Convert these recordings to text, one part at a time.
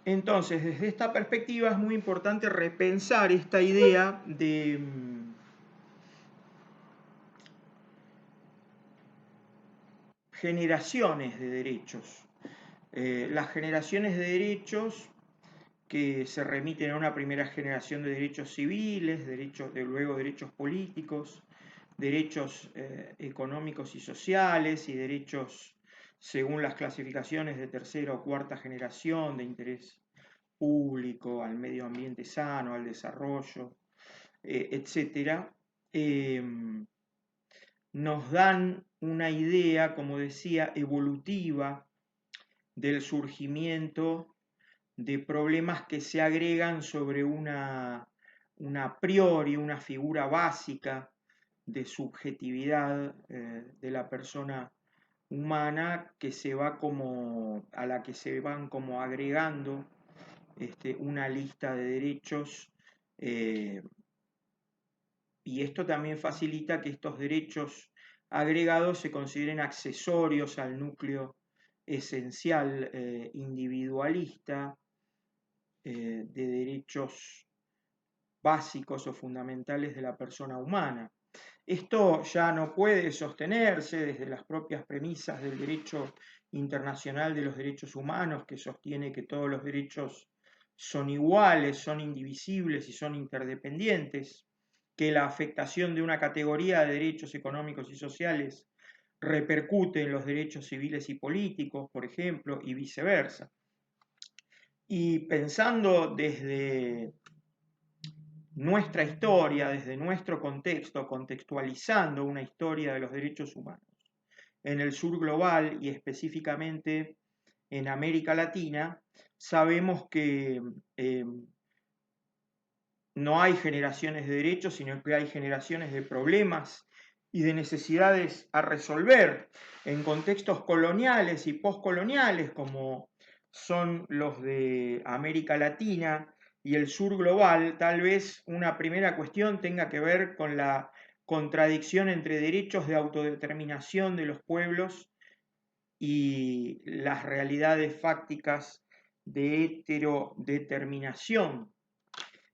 Entonces, desde esta perspectiva es muy importante repensar esta idea de generaciones de derechos. Las generaciones de derechos que se remiten a una primera generación de derechos civiles, luego derechos políticos, derechos económicos y sociales y derechos según las clasificaciones de tercera o cuarta generación de interés público, al medio ambiente sano, al desarrollo, etcétera, nos dan una idea, como decía, evolutiva del surgimiento de problemas que se agregan sobre una a priori, una figura básica de subjetividad de la persona humana que se va como, a la que se van como agregando una lista de derechos y esto también facilita que estos derechos agregados se consideren accesorios al núcleo esencial individualista de derechos básicos o fundamentales de la persona humana. Esto ya no puede sostenerse desde las propias premisas del derecho internacional de los derechos humanos, que sostiene que todos los derechos son iguales, son indivisibles y son interdependientes, que la afectación de una categoría de derechos económicos y sociales repercute en los derechos civiles y políticos, por ejemplo, y viceversa. Y pensando desde nuestra historia, desde nuestro contexto, contextualizando una historia de los derechos humanos en el sur global y específicamente en América Latina, sabemos que no hay generaciones de derechos, sino que hay generaciones de problemas y de necesidades a resolver en contextos coloniales y postcoloniales como son los de América Latina y el sur global. Tal vez una primera cuestión tenga que ver con la contradicción entre derechos de autodeterminación de los pueblos y las realidades fácticas de heterodeterminación.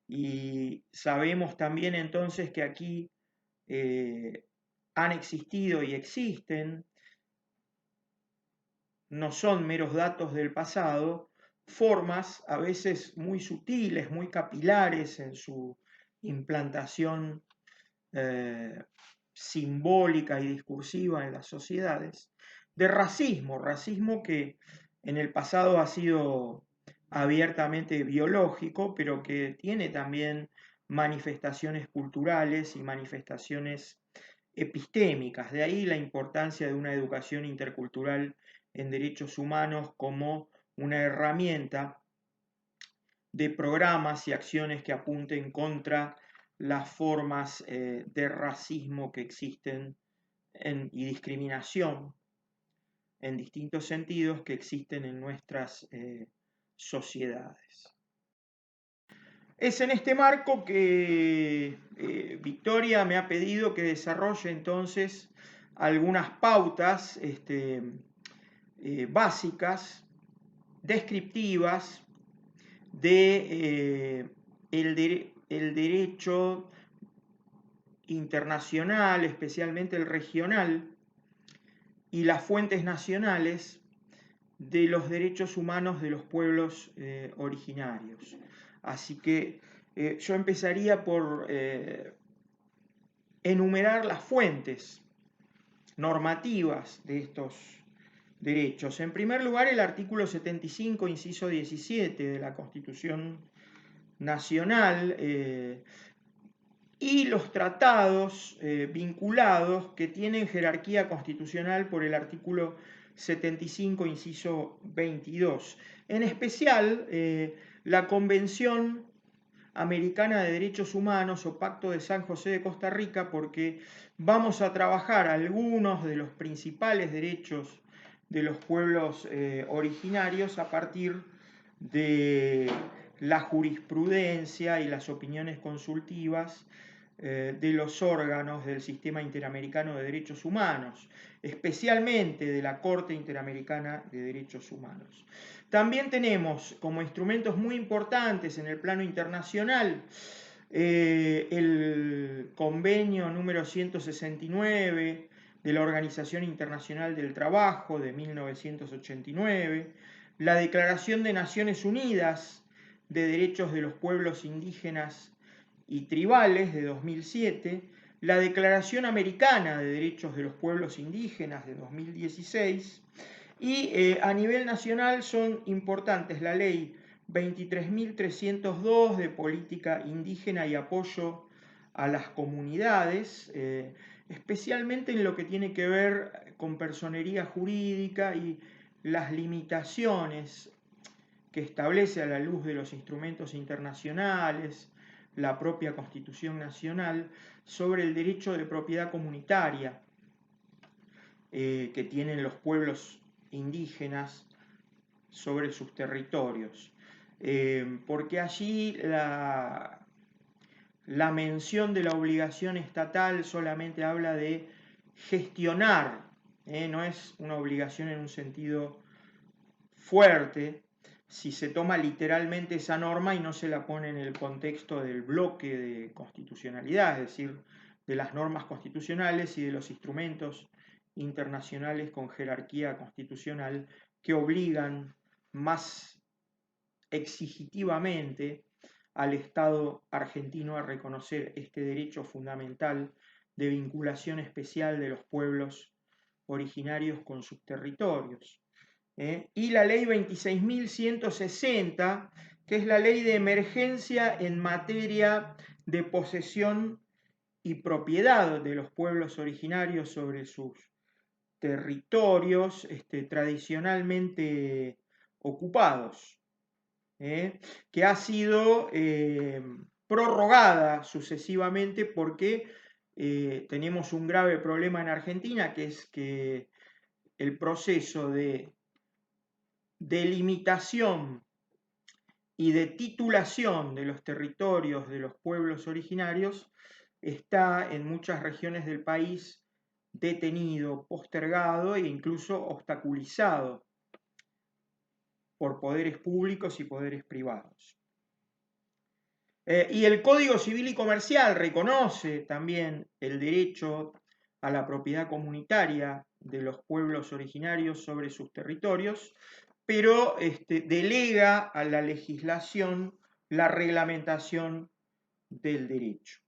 Y sabemos también entonces que aquí han existido y existen, no son meros datos del pasado, formas a veces muy sutiles, muy capilares en su implantación simbólica y discursiva en las sociedades, de racismo que en el pasado ha sido abiertamente biológico, pero que tiene también manifestaciones culturales y manifestaciones epistémicas. De ahí la importancia de una educación intercultural en derechos humanos como una herramienta de programas y acciones que apunten contra las formas de racismo que existen y discriminación en distintos sentidos que existen en nuestras sociedades. Es en este marco que Victoria me ha pedido que desarrolle entonces algunas pautas básicas, descriptivas de el derecho internacional, especialmente el regional, y las fuentes nacionales de los derechos humanos de los pueblos originarios. Así que yo empezaría por enumerar las fuentes normativas de estos derechos. En primer lugar, el artículo 75, inciso 17 de la Constitución Nacional y los tratados vinculados que tienen jerarquía constitucional por el artículo 75, inciso 22. En especial, la Convención Americana de Derechos Humanos o Pacto de San José de Costa Rica, porque vamos a trabajar algunos de los principales derechos de los pueblos originarios a partir de la jurisprudencia y las opiniones consultivas de los órganos del Sistema Interamericano de Derechos Humanos, especialmente de la Corte Interamericana de Derechos Humanos. También tenemos como instrumentos muy importantes en el plano internacional el convenio número 169 de la Organización Internacional del Trabajo de 1989, la Declaración de Naciones Unidas de Derechos de los Pueblos Indígenas y Tribales de 2007, la Declaración Americana de Derechos de los Pueblos Indígenas de 2016, y a nivel nacional son importantes la Ley 23.302 de política indígena y apoyo a las comunidades, especialmente en lo que tiene que ver con personería jurídica y las limitaciones que establece a la luz de los instrumentos internacionales, la propia Constitución Nacional, sobre el derecho de propiedad comunitaria que tienen los pueblos indígenas sobre sus territorios. Porque allí la mención de la obligación estatal solamente habla de gestionar, no es una obligación en un sentido fuerte, si se toma literalmente esa norma y no se la pone en el contexto del bloque de constitucionalidad, es decir, de las normas constitucionales y de los instrumentos internacionales con jerarquía constitucional que obligan más exigitivamente al Estado argentino a reconocer este derecho fundamental de vinculación especial de los pueblos originarios con sus territorios. Y la ley 26.160, que es la ley de emergencia en materia de posesión y propiedad de los pueblos originarios sobre sus territorios tradicionalmente ocupados, que ha sido prorrogada sucesivamente porque tenemos un grave problema en Argentina, que es que el proceso de delimitación y de titulación de los territorios de los pueblos originarios está en muchas regiones del país detenido, postergado e incluso obstaculizado por poderes públicos y poderes privados. Y el Código Civil y Comercial reconoce también el derecho a la propiedad comunitaria de los pueblos originarios sobre sus territorios, pero delega a la legislación la reglamentación del derecho.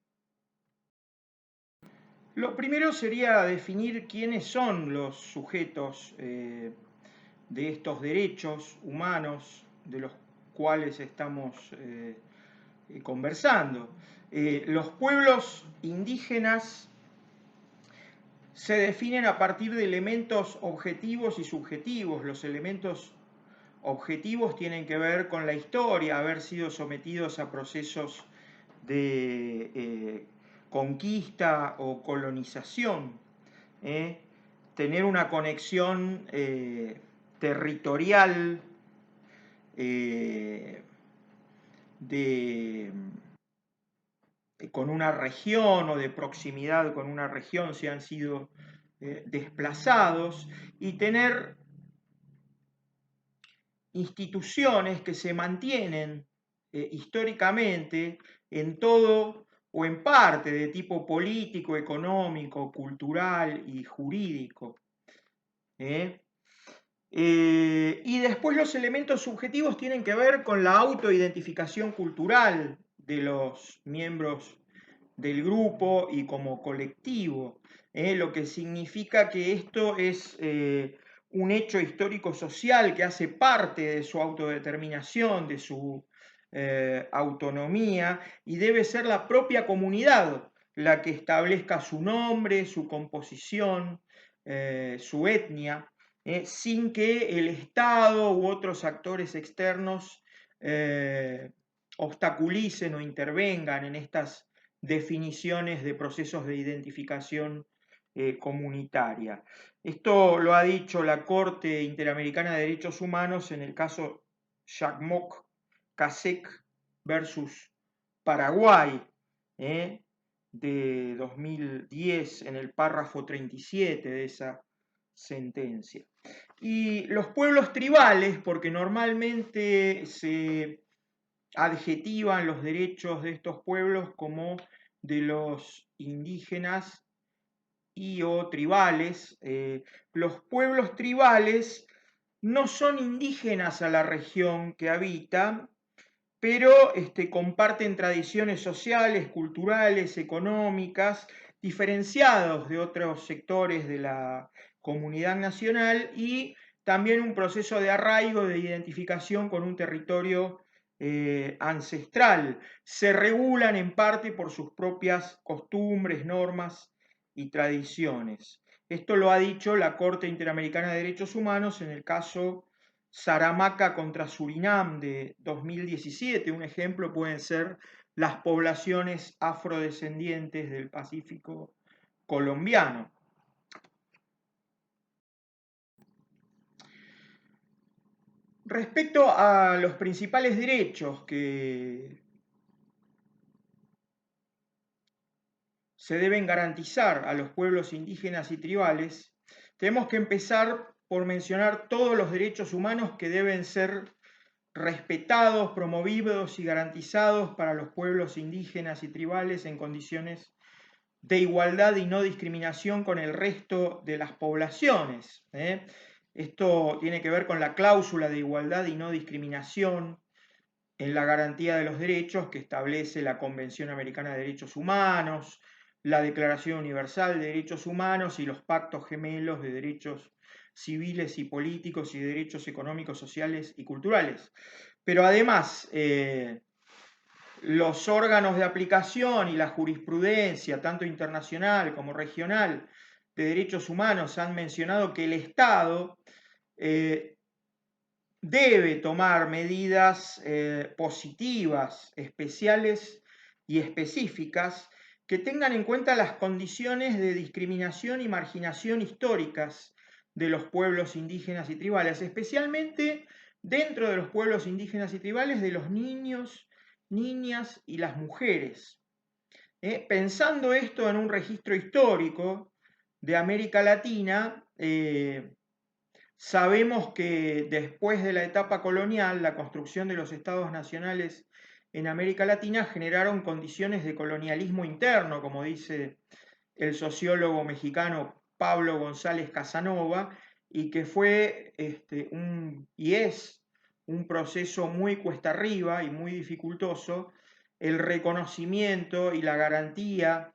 Lo primero sería definir quiénes son los sujetos de estos derechos humanos de los cuales estamos conversando. Los pueblos indígenas se definen a partir de elementos objetivos y subjetivos. Los elementos objetivos tienen que ver con la historia, haber sido sometidos a procesos de conquista o colonización, tener una conexión territorial con una región o de proximidad con una región si han sido desplazados, y tener instituciones que se mantienen históricamente en todo o en parte de tipo político, económico, cultural y jurídico. Y después los elementos subjetivos tienen que ver con la autoidentificación cultural de los miembros del grupo y como colectivo, lo que significa que esto es un hecho histórico-social que hace parte de su autodeterminación, de su autonomía, y debe ser la propia comunidad la que establezca su nombre, su composición, su etnia, sin que el Estado u otros actores externos obstaculicen o intervengan en estas definiciones de procesos de identificación comunitaria. Esto lo ha dicho la Corte Interamericana de Derechos Humanos en el caso Jacmok Kasek versus Paraguay, de 2010 en el párrafo 37 de esa sentencia. Y los pueblos tribales, porque normalmente se adjetivan los derechos de estos pueblos como de los indígenas y o tribales. Los pueblos tribales no son indígenas a la región que habitan, pero comparten tradiciones sociales, culturales, económicas, diferenciados de otros sectores de la comunidad nacional y también un proceso de arraigo, de identificación con un territorio ancestral. Se regulan en parte por sus propias costumbres, normas y tradiciones. Esto lo ha dicho la Corte Interamericana de Derechos Humanos en el caso Saramaca contra Surinam de 2017. Un ejemplo pueden ser las poblaciones afrodescendientes del Pacífico colombiano. Respecto a los principales derechos que se deben garantizar a los pueblos indígenas y tribales, tenemos que empezar por mencionar todos los derechos humanos que deben ser respetados, promovidos y garantizados para los pueblos indígenas y tribales en condiciones de igualdad y no discriminación con el resto de las poblaciones. Esto tiene que ver con la cláusula de igualdad y no discriminación en la garantía de los derechos que establece la Convención Americana de Derechos Humanos, la Declaración Universal de Derechos Humanos y los pactos gemelos de derechos civiles y políticos y de derechos económicos, sociales y culturales. Pero además, los órganos de aplicación y la jurisprudencia, tanto internacional como regional, de derechos humanos han mencionado que el Estado debe tomar medidas positivas, especiales y específicas que tengan en cuenta las condiciones de discriminación y marginación históricas de los pueblos indígenas y tribales, especialmente dentro de los pueblos indígenas y tribales de los niños, niñas y las mujeres. Pensando esto en un registro histórico de América Latina, sabemos que después de la etapa colonial, la construcción de los estados nacionales en América Latina generaron condiciones de colonialismo interno, como dice el sociólogo mexicano Pablo González Casanova, y que fue y es un proceso muy cuesta arriba y muy dificultoso el reconocimiento y la garantía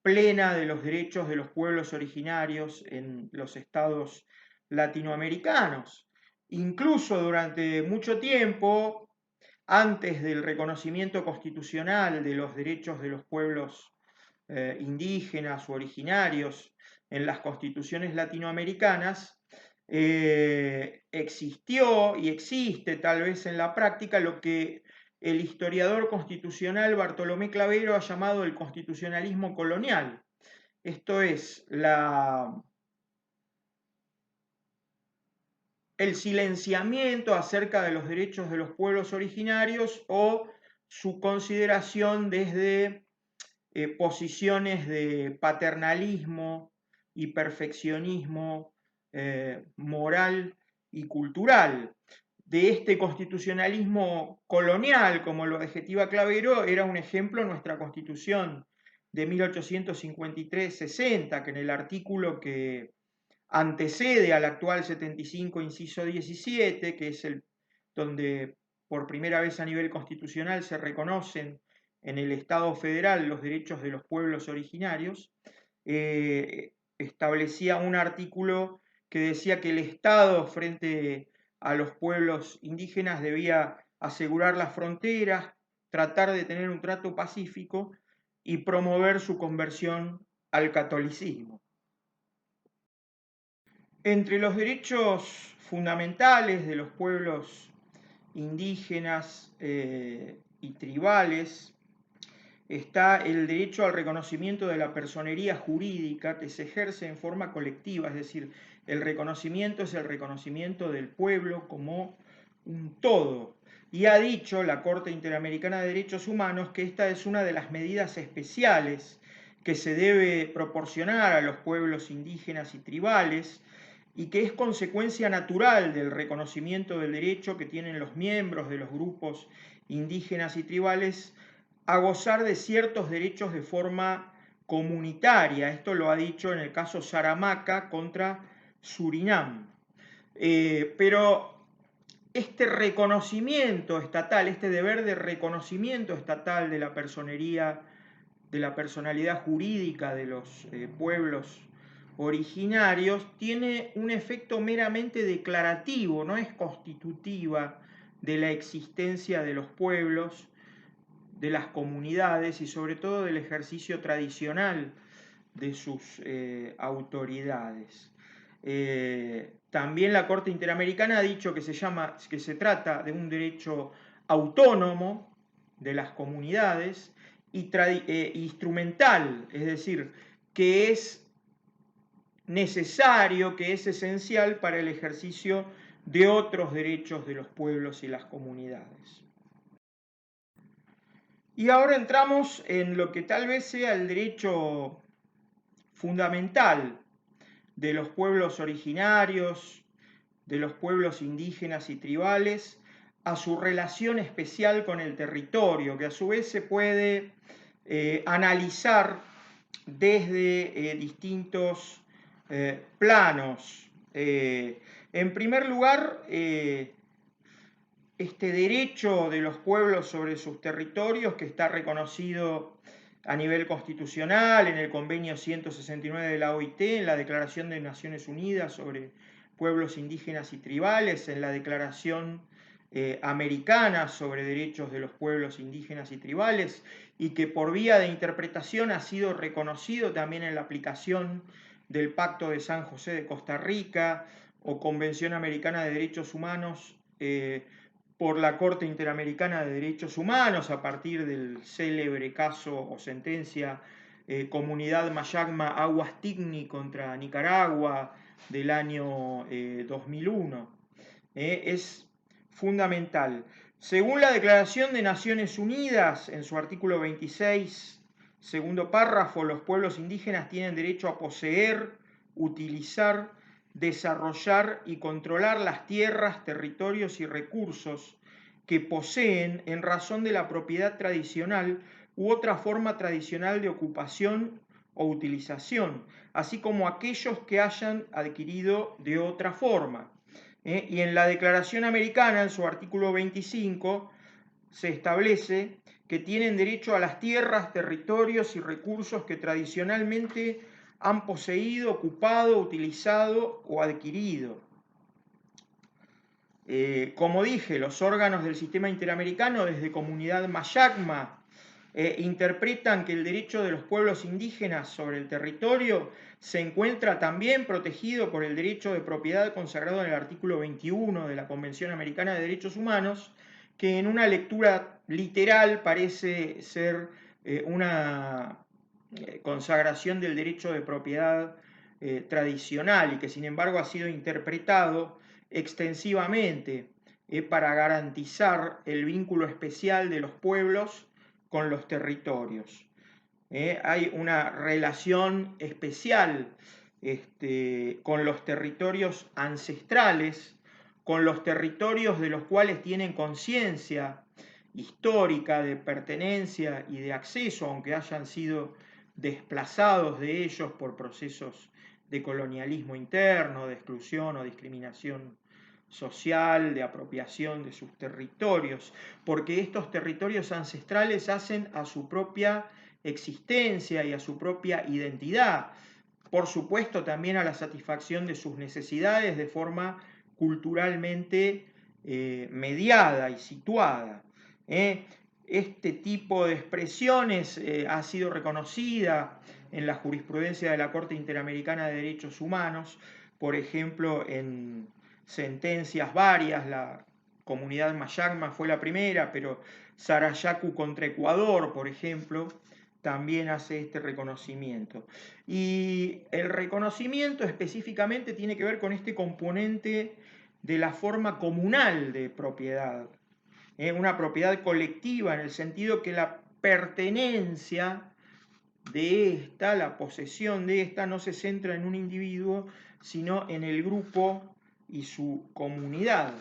plena de los derechos de los pueblos originarios en los estados latinoamericanos. Incluso durante mucho tiempo, antes del reconocimiento constitucional de los derechos de los pueblos indígenas o originarios en las constituciones latinoamericanas, existió y existe tal vez en la práctica lo que el historiador constitucional Bartolomé Clavero ha llamado el constitucionalismo colonial. Esto es el silenciamiento acerca de los derechos de los pueblos originarios o su consideración desde posiciones de paternalismo y perfeccionismo moral y cultural. De este constitucionalismo colonial, como lo adjetiva Clavero, era un ejemplo nuestra Constitución de 1853-60, que en el artículo que antecede al actual 75, inciso 17, que es el donde por primera vez a nivel constitucional se reconocen en el Estado federal los derechos de los pueblos originarios, establecía un artículo que decía que el Estado frente a los pueblos indígenas debía asegurar las fronteras, tratar de tener un trato pacífico y promover su conversión al catolicismo. Entre los derechos fundamentales de los pueblos indígenas y tribales está el derecho al reconocimiento de la personería jurídica que se ejerce en forma colectiva, es decir, el reconocimiento es el reconocimiento del pueblo como un todo. Y ha dicho la Corte Interamericana de Derechos Humanos que esta es una de las medidas especiales que se debe proporcionar a los pueblos indígenas y tribales y que es consecuencia natural del reconocimiento del derecho que tienen los miembros de los grupos indígenas y tribales a gozar de ciertos derechos de forma comunitaria. Esto lo ha dicho en el caso Saramaca contra Surinam. Pero este reconocimiento estatal, este deber de reconocimiento estatal de la personería, de la personalidad jurídica de los pueblos originarios, tiene un efecto meramente declarativo, no es constitutiva de la existencia de los pueblos, de las comunidades y sobre todo del ejercicio tradicional de sus autoridades. También la Corte Interamericana ha dicho que se trata de un derecho autónomo de las comunidades y instrumental, es decir, que es necesario, que es esencial para el ejercicio de otros derechos de los pueblos y las comunidades. Y ahora entramos en lo que tal vez sea el derecho fundamental de los pueblos originarios, de los pueblos indígenas y tribales, a su relación especial con el territorio, que a su vez se puede analizar desde distintos planos. En primer lugar, este derecho de los pueblos sobre sus territorios, que está reconocido a nivel constitucional en el convenio 169 de la OIT, en la Declaración de Naciones Unidas sobre pueblos indígenas y tribales, en la Declaración americana sobre derechos de los pueblos indígenas y tribales, y que por vía de interpretación ha sido reconocido también en la aplicación del Pacto de San José de Costa Rica o Convención Americana de Derechos Humanos por la Corte Interamericana de Derechos Humanos a partir del célebre caso o sentencia Comunidad Mayagma Aguas Tigni contra Nicaragua del año 2001. Es fundamental. Según la Declaración de Naciones Unidas, en su artículo 26, segundo párrafo, los pueblos indígenas tienen derecho a poseer, utilizar, desarrollar y controlar las tierras, territorios y recursos que poseen en razón de la propiedad tradicional u otra forma tradicional de ocupación o utilización, así como aquellos que hayan adquirido de otra forma. Y en la Declaración Americana, en su artículo 25, se establece que tienen derecho a las tierras, territorios y recursos que tradicionalmente han poseído, ocupado, utilizado o adquirido. Como dije, los órganos del sistema interamericano desde Comunidad Mayagma interpretan que el derecho de los pueblos indígenas sobre el territorio se encuentra también protegido por el derecho de propiedad consagrado en el artículo 21 de la Convención Americana de Derechos Humanos, que en una lectura literal parece ser una consagración del derecho de propiedad tradicional y que sin embargo ha sido interpretado extensivamente para garantizar el vínculo especial de los pueblos con los territorios. Hay una relación especial con los territorios ancestrales, con los territorios de los cuales tienen conciencia histórica de pertenencia y de acceso, aunque hayan sido desplazados de ellos por procesos de colonialismo interno, de exclusión o discriminación social, de apropiación de sus territorios, porque estos territorios ancestrales hacen a su propia existencia y a su propia identidad, por supuesto también a la satisfacción de sus necesidades de forma culturalmente mediada y situada. Este tipo de expresiones ha sido reconocida en la jurisprudencia de la Corte Interamericana de Derechos Humanos, por ejemplo, en sentencias varias, la Comunidad Mayagma fue la primera, pero Sarayaku contra Ecuador, por ejemplo, también hace este reconocimiento. Y el reconocimiento específicamente tiene que ver con este componente de la forma comunal de propiedad, una propiedad colectiva en el sentido que la pertenencia de esta, la posesión de esta, no se centra en un individuo, sino en el grupo y su comunidad.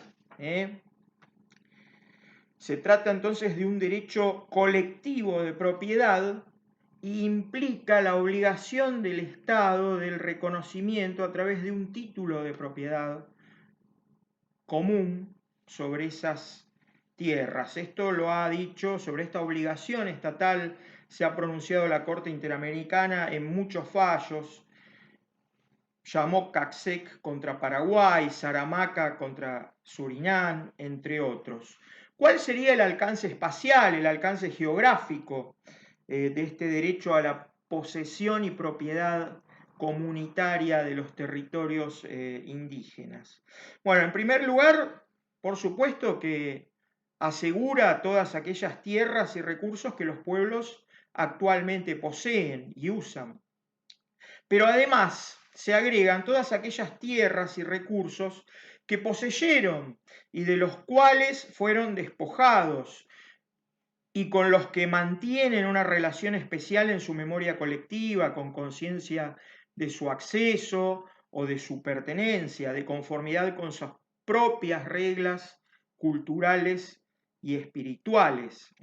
Se trata entonces de un derecho colectivo de propiedad e implica la obligación del Estado del reconocimiento a través de un título de propiedad común sobre esas tierras. Esto lo ha dicho, sobre esta obligación estatal se ha pronunciado la Corte Interamericana en muchos fallos. Llamó CACSEC contra Paraguay, Saramaca contra Surinam, entre otros. ¿Cuál sería el alcance espacial, el alcance geográfico de este derecho a la posesión y propiedad comunitaria de los territorios indígenas? Bueno, en primer lugar, por supuesto que asegura todas aquellas tierras y recursos que los pueblos actualmente poseen y usan. Pero además se agregan todas aquellas tierras y recursos que poseyeron y de los cuales fueron despojados y con los que mantienen una relación especial en su memoria colectiva, con conciencia de su acceso o de su pertenencia, de conformidad con sus propias reglas culturales y espirituales.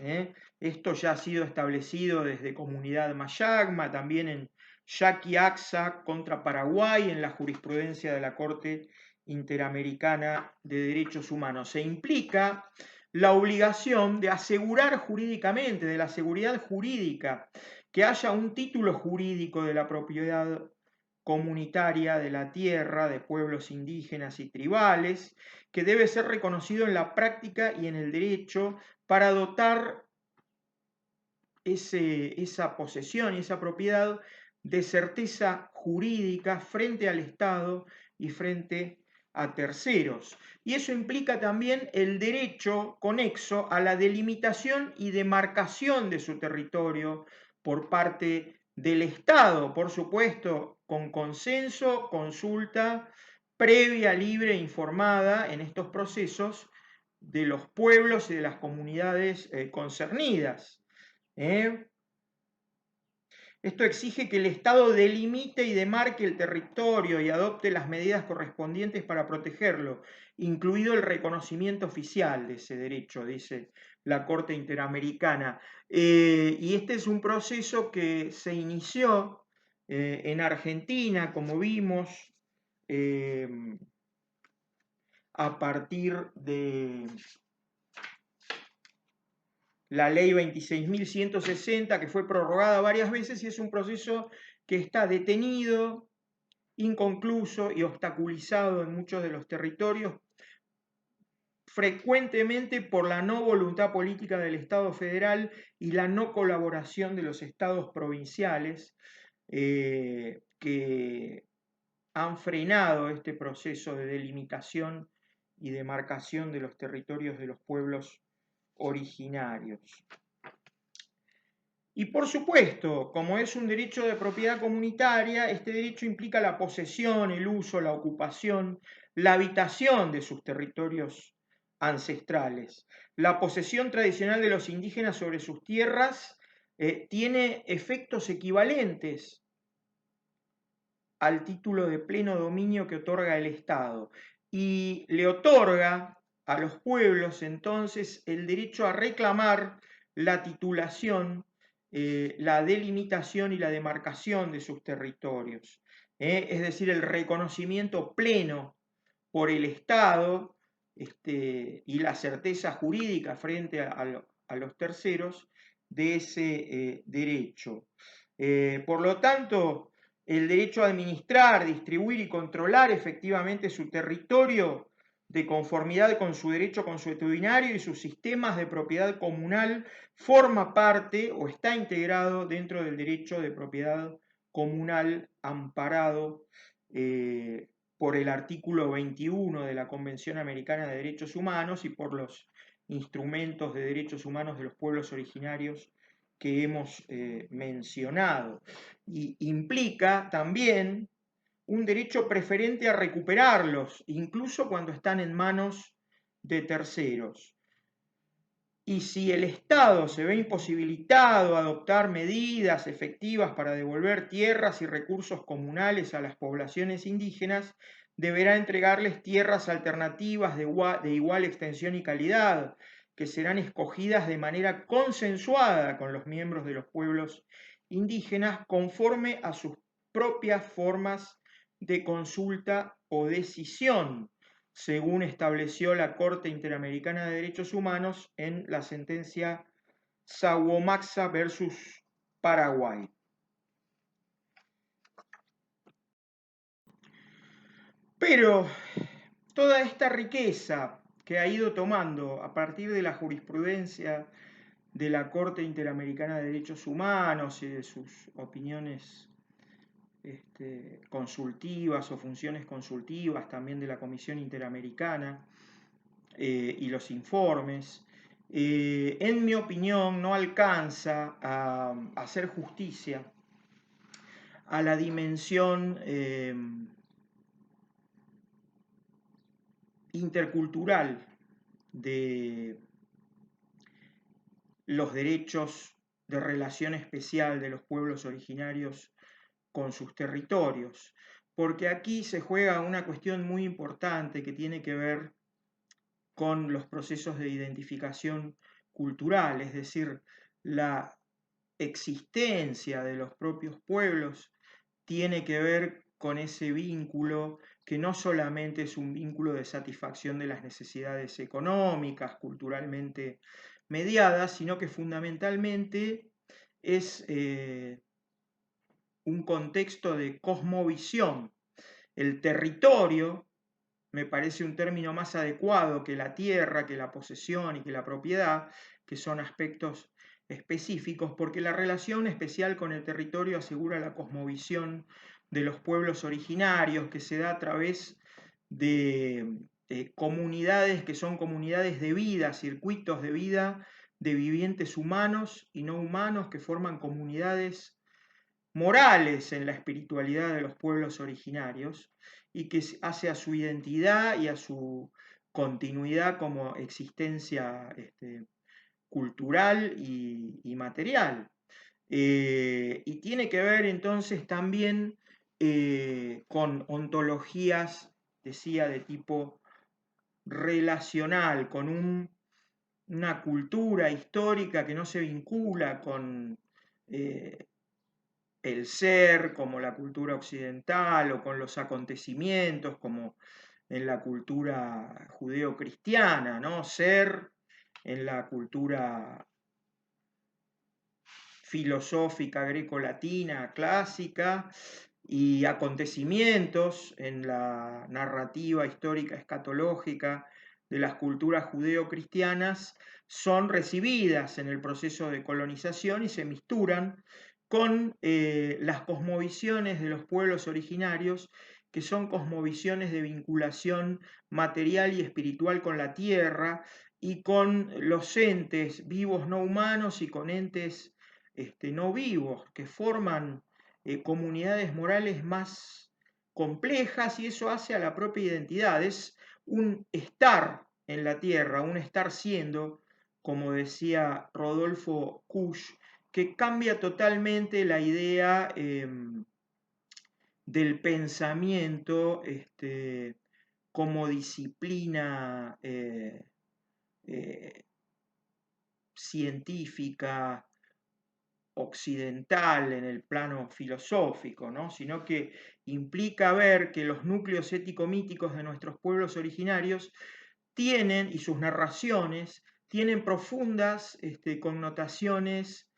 Esto ya ha sido establecido desde Comunidad Mayagma, también en Yaqui Axa contra Paraguay, en la jurisprudencia de la Corte Interamericana de Derechos Humanos. Se implica la obligación de asegurar jurídicamente, de la seguridad jurídica, que haya un título jurídico de la propiedad comunitaria de la tierra de pueblos indígenas y tribales, que debe ser reconocido en la práctica y en el derecho para dotar esa posesión y esa propiedad de certeza jurídica frente al Estado y frente a terceros. Y eso implica también el derecho conexo a la delimitación y demarcación de su territorio por parte del Estado, por supuesto, con consenso, consulta previa, libre e informada en estos procesos de los pueblos y de las comunidades concernidas. Esto exige que el Estado delimite y demarque el territorio y adopte las medidas correspondientes para protegerlo, incluido el reconocimiento oficial de ese derecho, dice la Corte Interamericana. Y este es un proceso que se inició en Argentina, como vimos, a partir de la ley 26.160, que fue prorrogada varias veces y es un proceso que está detenido, inconcluso y obstaculizado en muchos de los territorios, frecuentemente por la no voluntad política del Estado federal y la no colaboración de los estados provinciales que han frenado este proceso de delimitación y demarcación de los territorios de los pueblos originarios. Y por supuesto, como es un derecho de propiedad comunitaria, este derecho implica la posesión, el uso, la ocupación, la habitación de sus territorios ancestrales. La posesión tradicional de los indígenas sobre sus tierras tiene efectos equivalentes al título de pleno dominio que otorga el Estado y le otorga a los pueblos entonces el derecho a reclamar la titulación, la delimitación y la demarcación de sus territorios. Es decir, el reconocimiento pleno por el Estado y la certeza jurídica frente a los terceros de ese derecho. Por lo tanto, el derecho a administrar, distribuir y controlar efectivamente su territorio de conformidad con su derecho consuetudinario y sus sistemas de propiedad comunal forma parte o está integrado dentro del derecho de propiedad comunal amparado por el artículo 21 de la Convención Americana de Derechos Humanos y por los instrumentos de derechos humanos de los pueblos originarios que hemos mencionado. Y implica también un derecho preferente a recuperarlos, incluso cuando están en manos de terceros. Y si el Estado se ve imposibilitado a adoptar medidas efectivas para devolver tierras y recursos comunales a las poblaciones indígenas, deberá entregarles tierras alternativas de igual extensión y calidad, que serán escogidas de manera consensuada con los miembros de los pueblos indígenas conforme a sus propias formas de consulta o decisión, según estableció la Corte Interamericana de Derechos Humanos en la sentencia Sawomaxa versus Paraguay. Pero toda esta riqueza que ha ido tomando a partir de la jurisprudencia de la Corte Interamericana de Derechos Humanos y de sus opiniones consultivas o funciones consultivas también de la Comisión Interamericana, y los informes, en mi opinión, no alcanza a hacer justicia a la dimensión intercultural de los derechos de relación especial de los pueblos originarios con sus territorios, porque aquí se juega una cuestión muy importante que tiene que ver con los procesos de identificación cultural, es decir, la existencia de los propios pueblos tiene que ver con ese vínculo que no solamente es un vínculo de satisfacción de las necesidades económicas, culturalmente mediadas, sino que fundamentalmente es un contexto de cosmovisión. El territorio me parece un término más adecuado que la tierra, que la posesión y que la propiedad, que son aspectos específicos, porque la relación especial con el territorio asegura la cosmovisión de los pueblos originarios, que se da a través de comunidades que son comunidades de vida, circuitos de vida de vivientes humanos y no humanos que forman comunidades morales en la espiritualidad de los pueblos originarios y que hace a su identidad y a su continuidad como existencia cultural y material. Y tiene que ver entonces también con ontologías, decía, de tipo relacional, con una cultura histórica que no se vincula con el ser como la cultura occidental o con los acontecimientos como en la cultura judeo-cristiana, ¿no? Ser en la cultura filosófica greco-latina clásica y acontecimientos en la narrativa histórica escatológica de las culturas judeo-cristianas son recibidas en el proceso de colonización y se misturan con las cosmovisiones de los pueblos originarios, que son cosmovisiones de vinculación material y espiritual con la tierra y con los entes vivos no humanos y con entes no vivos, que forman comunidades morales más complejas y eso hace a la propia identidad. Es un estar en la tierra, un estar siendo, como decía Rodolfo Kusch, que cambia totalmente la idea del pensamiento como disciplina científica occidental en el plano filosófico, ¿no? Sino que implica ver que los núcleos ético-míticos de nuestros pueblos originarios tienen, y sus narraciones, tienen profundas connotaciones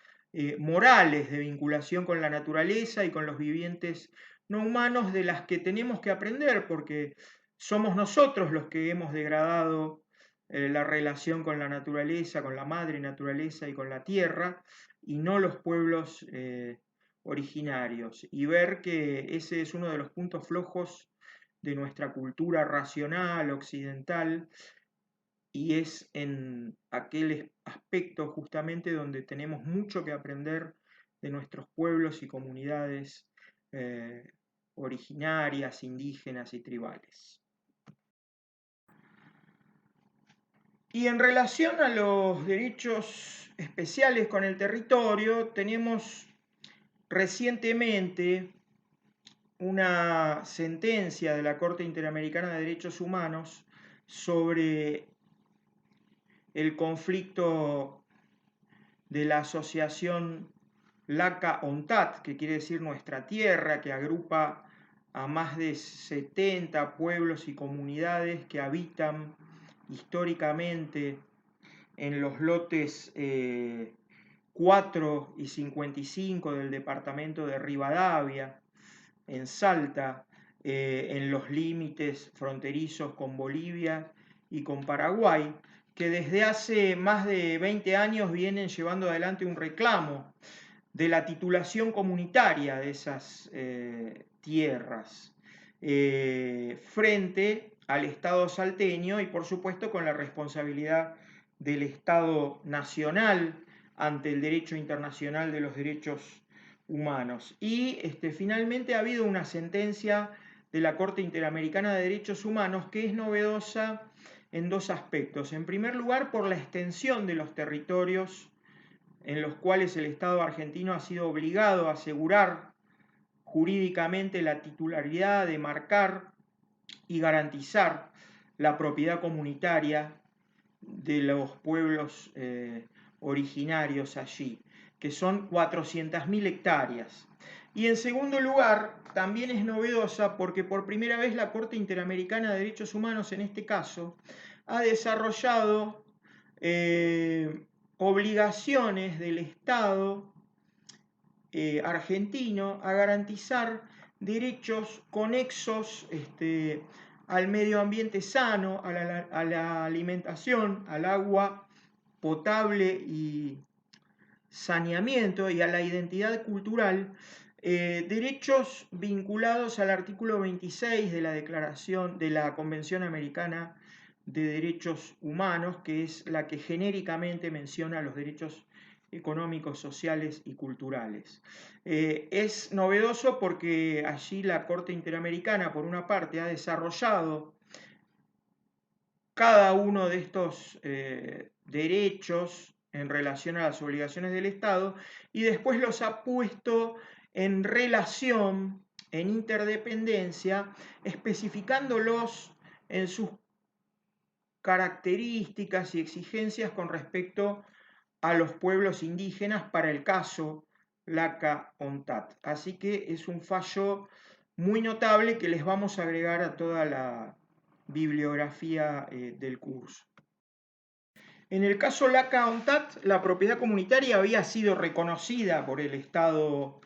morales de vinculación con la naturaleza y con los vivientes no humanos de las que tenemos que aprender porque somos nosotros los que hemos degradado la relación con la naturaleza, con la madre naturaleza y con la tierra, y no los pueblos originarios. Y ver que ese es uno de los puntos flojos de nuestra cultura racional occidental, y es en aquel aspecto justamente donde tenemos mucho que aprender de nuestros pueblos y comunidades originarias, indígenas y tribales. Y en relación a los derechos especiales con el territorio, tenemos recientemente una sentencia de la Corte Interamericana de Derechos Humanos sobre el conflicto de la asociación LACA-ONTAT, que quiere decir Nuestra Tierra, que agrupa a más de 70 pueblos y comunidades que habitan históricamente en los lotes 4 y 55 del departamento de Rivadavia, en Salta, en los límites fronterizos con Bolivia y con Paraguay, que desde hace más de 20 años vienen llevando adelante un reclamo de la titulación comunitaria de esas tierras frente al Estado salteño y por supuesto con la responsabilidad del Estado nacional ante el derecho internacional de los derechos humanos. Y finalmente ha habido una sentencia de la Corte Interamericana de Derechos Humanos que es novedosa en dos aspectos. En primer lugar, por la extensión de los territorios en los cuales el Estado argentino ha sido obligado a asegurar jurídicamente la titularidad de marcar y garantizar la propiedad comunitaria de los pueblos originarios allí, que son 400.000 hectáreas. Y en segundo lugar, también es novedosa porque por primera vez la Corte Interamericana de Derechos Humanos, en este caso, ha desarrollado obligaciones del Estado argentino a garantizar derechos conexos al medio ambiente sano, a la alimentación, al agua potable y saneamiento y a la identidad cultural, derechos vinculados al artículo 26 de la Declaración de la Convención Americana de Derechos Humanos, que es la que genéricamente menciona los derechos económicos, sociales y culturales. Es novedoso porque allí la Corte Interamericana, por una parte, ha desarrollado cada uno de estos derechos en relación a las obligaciones del Estado y después los ha puesto en relación, en interdependencia, especificándolos en sus características y exigencias con respecto a los pueblos indígenas para el caso LACA-ONTAT. Así que es un fallo muy notable que les vamos a agregar a toda la bibliografía del curso. En el caso LACA-ONTAT, la propiedad comunitaria había sido reconocida por el Estado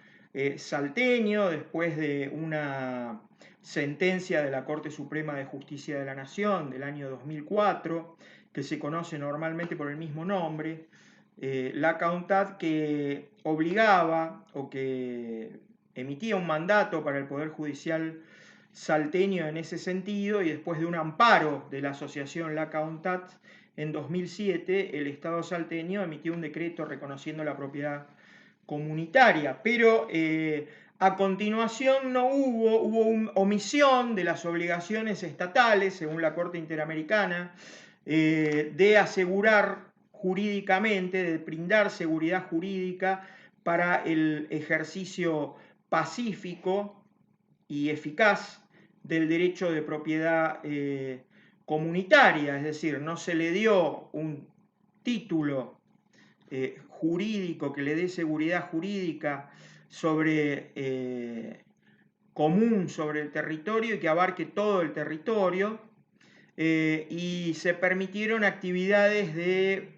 salteño después de una sentencia de la Corte Suprema de Justicia de la Nación del año 2004, que se conoce normalmente por el mismo nombre, LACA-ONTAT, que obligaba o que emitía un mandato para el Poder Judicial salteño en ese sentido, y después de un amparo de la asociación LACA-ONTAT en 2007, el Estado salteño emitió un decreto reconociendo la propiedad comunitaria, pero a continuación hubo una omisión de las obligaciones estatales, según la Corte Interamericana, de asegurar jurídicamente, de brindar seguridad jurídica para el ejercicio pacífico y eficaz del derecho de propiedad comunitaria, es decir, no se le dio un título jurídico que le dé seguridad jurídica común sobre el territorio y que abarque todo el territorio, y se permitieron actividades de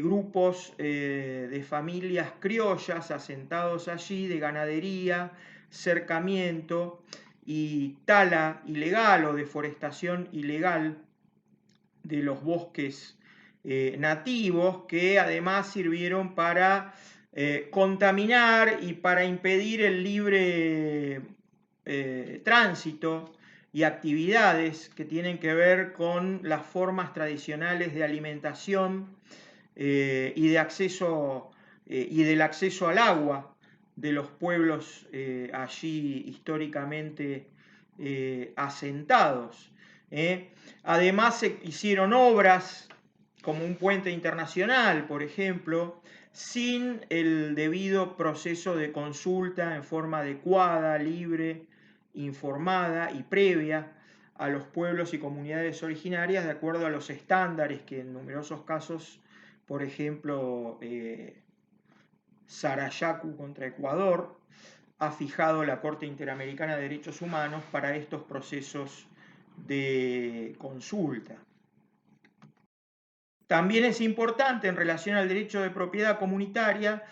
grupos de familias criollas asentados allí, de ganadería, cercamiento y tala ilegal o deforestación ilegal de los bosques nativos, que además sirvieron para contaminar y para impedir el libre tránsito y actividades que tienen que ver con las formas tradicionales de alimentación y de acceso y del acceso al agua de los pueblos allí históricamente asentados. Además se hicieron obras como un puente internacional, por ejemplo, sin el debido proceso de consulta en forma adecuada, libre, informada y previa a los pueblos y comunidades originarias de acuerdo a los estándares que en numerosos casos, por ejemplo, Sarayaku contra Ecuador, ha fijado la Corte Interamericana de Derechos Humanos para estos procesos de consulta. También es importante en relación al derecho de propiedad comunitaria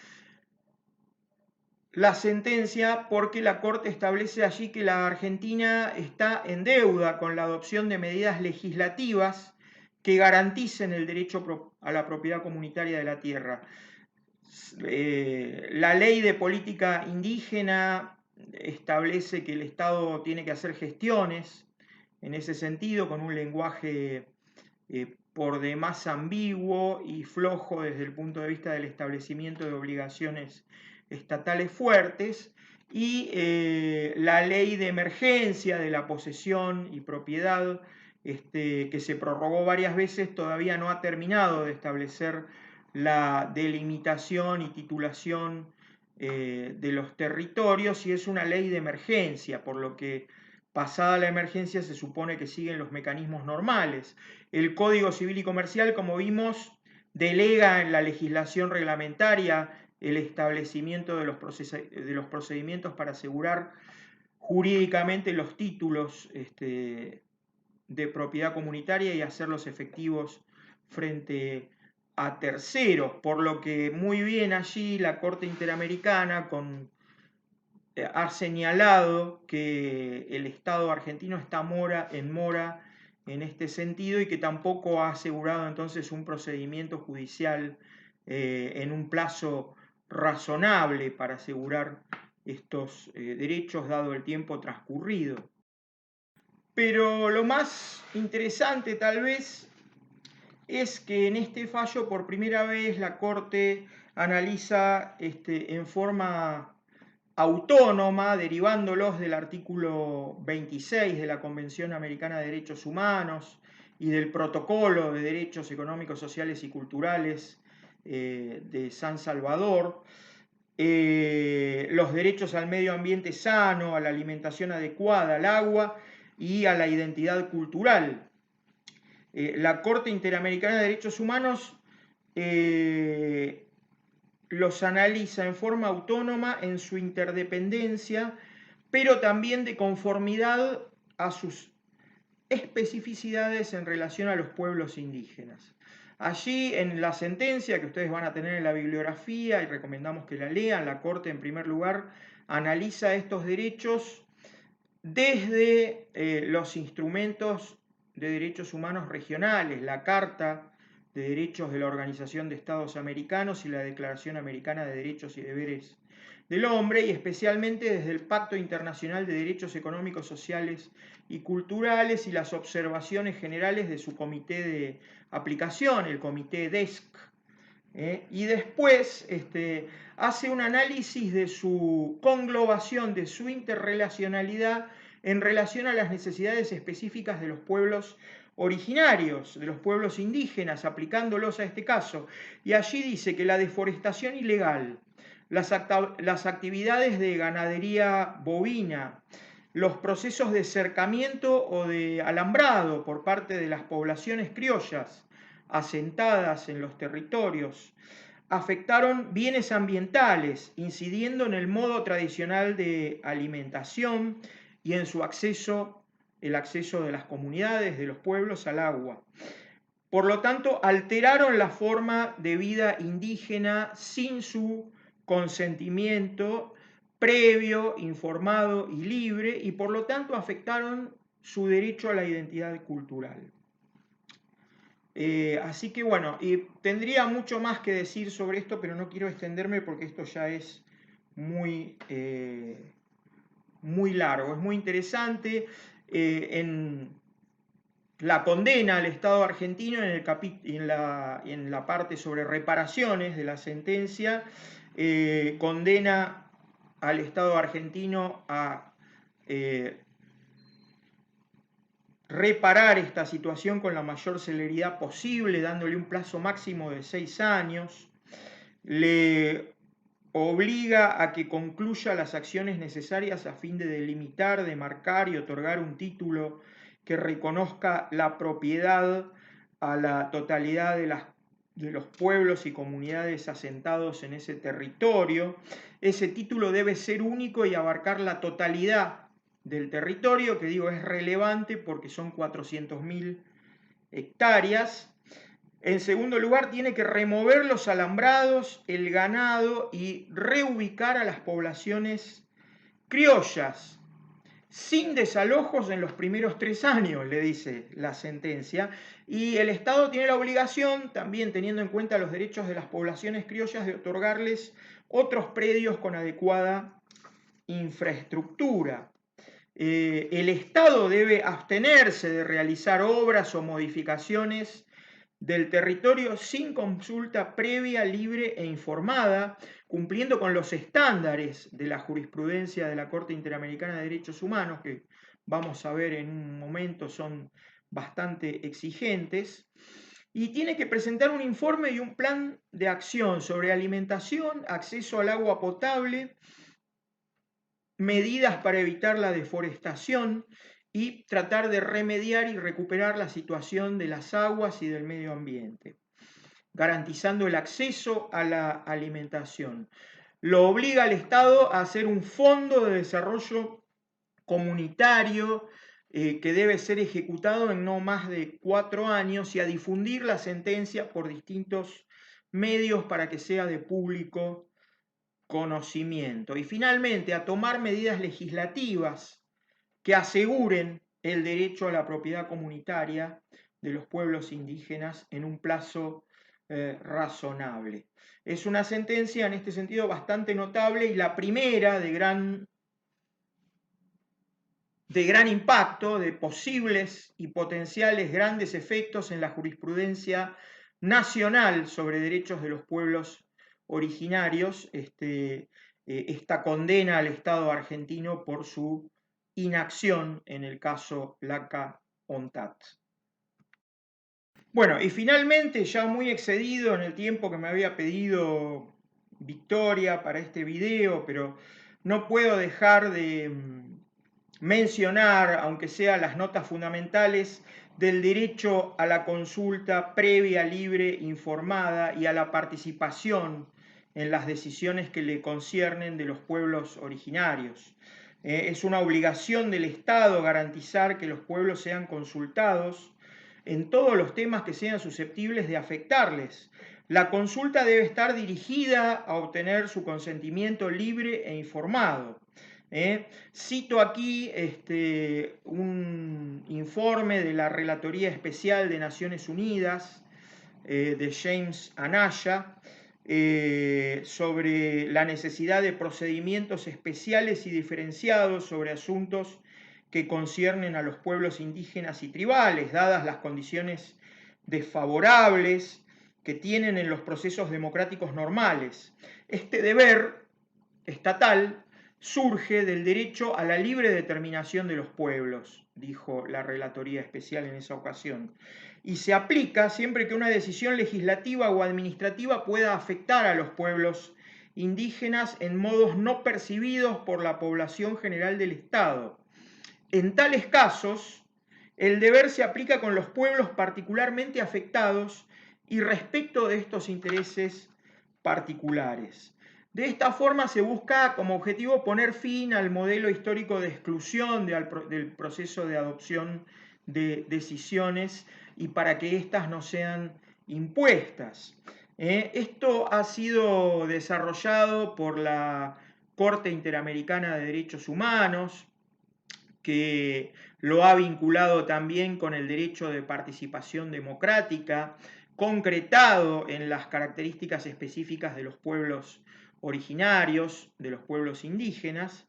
la sentencia porque la Corte establece allí que la Argentina está en deuda con la adopción de medidas legislativas que garanticen el derecho a la propiedad comunitaria de la tierra. La ley de política indígena establece que el Estado tiene que hacer gestiones en ese sentido con un lenguaje por demás ambiguo y flojo desde el punto de vista del establecimiento de obligaciones estatales fuertes, y la ley de emergencia de la posesión y propiedad, que se prorrogó varias veces, todavía no ha terminado de establecer la delimitación y titulación de los territorios, y es una ley de emergencia, por lo que pasada la emergencia se supone que siguen los mecanismos normales. El Código Civil y Comercial, como vimos, delega en la legislación reglamentaria el establecimiento de los procedimientos para asegurar jurídicamente los títulos de propiedad comunitaria y hacerlos efectivos frente a terceros, por lo que muy bien allí la Corte Interamericana ha señalado que el Estado argentino está en mora en este sentido y que tampoco ha asegurado entonces un procedimiento judicial en un plazo razonable para asegurar estos derechos dado el tiempo transcurrido. Pero lo más interesante tal vez es que en este fallo por primera vez la Corte analiza en forma autónoma, derivándolos del artículo 26 de la Convención Americana de Derechos Humanos y del Protocolo de Derechos Económicos, Sociales y Culturales de San Salvador, los derechos al medio ambiente sano, a la alimentación adecuada, al agua y a la identidad cultural. La Corte Interamericana de Derechos Humanos los analiza en forma autónoma en su interdependencia, pero también de conformidad a sus especificidades en relación a los pueblos indígenas. Allí en la sentencia que ustedes van a tener en la bibliografía y recomendamos que la lean, la Corte en primer lugar analiza estos derechos desde los instrumentos de derechos humanos regionales, la Carta de Derechos de la Organización de Estados Americanos y la Declaración Americana de Derechos y Deberes del Hombre, y especialmente desde el Pacto Internacional de Derechos Económicos, Sociales y Culturales y las observaciones generales de su comité de aplicación, el comité DESC. Y después hace un análisis de su conglobación, de su interrelacionalidad en relación a las necesidades específicas de los pueblos originarios, de los pueblos indígenas, aplicándolos a este caso. Y allí dice que la deforestación ilegal, las actividades de ganadería bovina, los procesos de cercamiento o de alambrado por parte de las poblaciones criollas asentadas en los territorios, afectaron bienes ambientales, incidiendo en el modo tradicional de alimentación y en su acceso, el acceso de las comunidades, de los pueblos al agua. Por lo tanto, alteraron la forma de vida indígena sin su consentimiento previo, informado y libre, y por lo tanto afectaron su derecho a la identidad cultural. Así que bueno, tendría mucho más que decir sobre esto, pero no quiero extenderme porque esto ya es muy, muy largo. Es muy interesante. En la condena al Estado argentino en la parte sobre reparaciones de la sentencia, condena al Estado argentino a reparar esta situación con la mayor celeridad posible, dándole un plazo máximo de 6 años. Le obliga a que concluya las acciones necesarias a fin de delimitar, demarcar y otorgar un título que reconozca la propiedad a la totalidad de los pueblos y comunidades asentados en ese territorio. Ese título debe ser único y abarcar la totalidad del territorio, que digo es relevante porque son 400.000 hectáreas. En segundo lugar, tiene que remover los alambrados, el ganado y reubicar a las poblaciones criollas, sin desalojos en los primeros 3 años, le dice la sentencia. Y el Estado tiene la obligación, también teniendo en cuenta los derechos de las poblaciones criollas, de otorgarles otros predios con adecuada infraestructura. El Estado debe abstenerse de realizar obras o modificaciones del territorio sin consulta previa, libre e informada, cumpliendo con los estándares de la jurisprudencia de la Corte Interamericana de Derechos Humanos, que vamos a ver en un momento son bastante exigentes, y tiene que presentar un informe y un plan de acción sobre alimentación, acceso al agua potable, medidas para evitar la deforestación y tratar de remediar y recuperar la situación de las aguas y del medio ambiente, garantizando el acceso a la alimentación. Lo obliga al Estado a hacer un fondo de desarrollo comunitario que debe ser ejecutado en no más de 4 años y a difundir la sentencia por distintos medios para que sea de público conocimiento. Y finalmente, a tomar medidas legislativas que aseguren el derecho a la propiedad comunitaria de los pueblos indígenas en un plazo razonable. Es una sentencia en este sentido bastante notable y la primera de gran impacto, de posibles y potenciales grandes efectos en la jurisprudencia nacional sobre derechos de los pueblos originarios, esta condena al Estado argentino por su inacción en el caso Laca-Ontat. Bueno, y finalmente, ya muy excedido en el tiempo que me había pedido Victoria para este video, pero no puedo dejar de mencionar, aunque sea las notas fundamentales, del derecho a la consulta previa, libre, informada y a la participación en las decisiones que le conciernen de los pueblos originarios. Es una obligación del Estado garantizar que los pueblos sean consultados en todos los temas que sean susceptibles de afectarles. La consulta debe estar dirigida a obtener su consentimiento libre e informado. Cito aquí un informe de la Relatoría Especial de Naciones Unidas de James Anaya sobre la necesidad de procedimientos especiales y diferenciados sobre asuntos que conciernen a los pueblos indígenas y tribales, dadas las condiciones desfavorables que tienen en los procesos democráticos normales. Este deber estatal surge del derecho a la libre determinación de los pueblos, dijo la Relatoría Especial en esa ocasión, y se aplica siempre que una decisión legislativa o administrativa pueda afectar a los pueblos indígenas en modos no percibidos por la población general del Estado. En tales casos, el deber se aplica con los pueblos particularmente afectados y respecto de estos intereses particulares. De esta forma se busca como objetivo poner fin al modelo histórico de exclusión del proceso de adopción de decisiones y para que éstas no sean impuestas. Esto ha sido desarrollado por la Corte Interamericana de Derechos Humanos, que lo ha vinculado también con el derecho de participación democrática, concretado en las características específicas de los pueblos originarios, de los pueblos indígenas.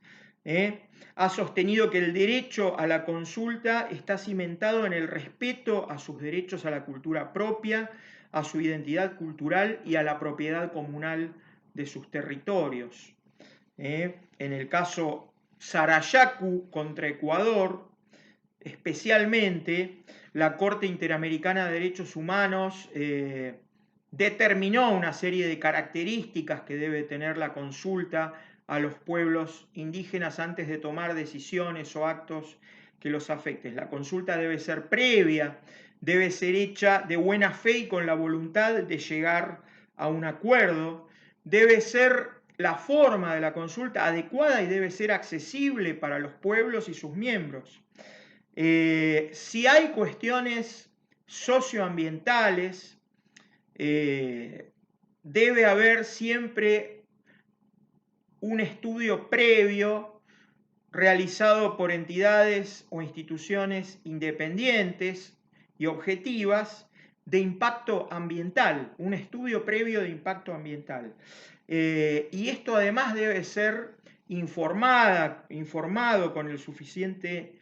Ha sostenido que el derecho a la consulta está cimentado en el respeto a sus derechos a la cultura propia, a su identidad cultural y a la propiedad comunal de sus territorios. En el caso Sarayaku contra Ecuador, especialmente la Corte Interamericana de Derechos Humanos determinó una serie de características que debe tener la consulta a los pueblos indígenas antes de tomar decisiones o actos que los afecten. La consulta debe ser previa, debe ser hecha de buena fe y con la voluntad de llegar a un acuerdo, debe ser la forma de la consulta adecuada y debe ser accesible para los pueblos y sus miembros. Si hay cuestiones socioambientales, debe haber siempre un estudio previo realizado por entidades o instituciones independientes y objetivas de impacto ambiental, un estudio previo de impacto ambiental. Y esto además debe ser informado con el suficiente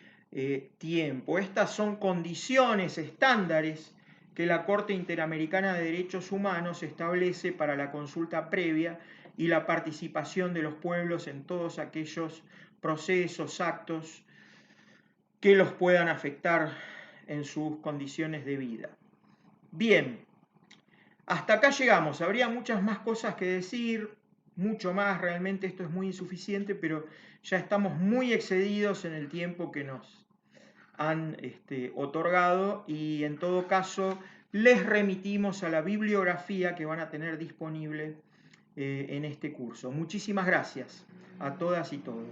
tiempo. Estas son condiciones estándares que la Corte Interamericana de Derechos Humanos establece para la consulta previa y la participación de los pueblos en todos aquellos procesos, actos que los puedan afectar en sus condiciones de vida. Bien, hasta acá llegamos. Habría muchas más cosas que decir, mucho más, realmente esto es muy insuficiente, pero ya estamos muy excedidos en el tiempo que nos han otorgado y en todo caso les remitimos a la bibliografía que van a tener disponible en este curso. Muchísimas gracias a todas y todos.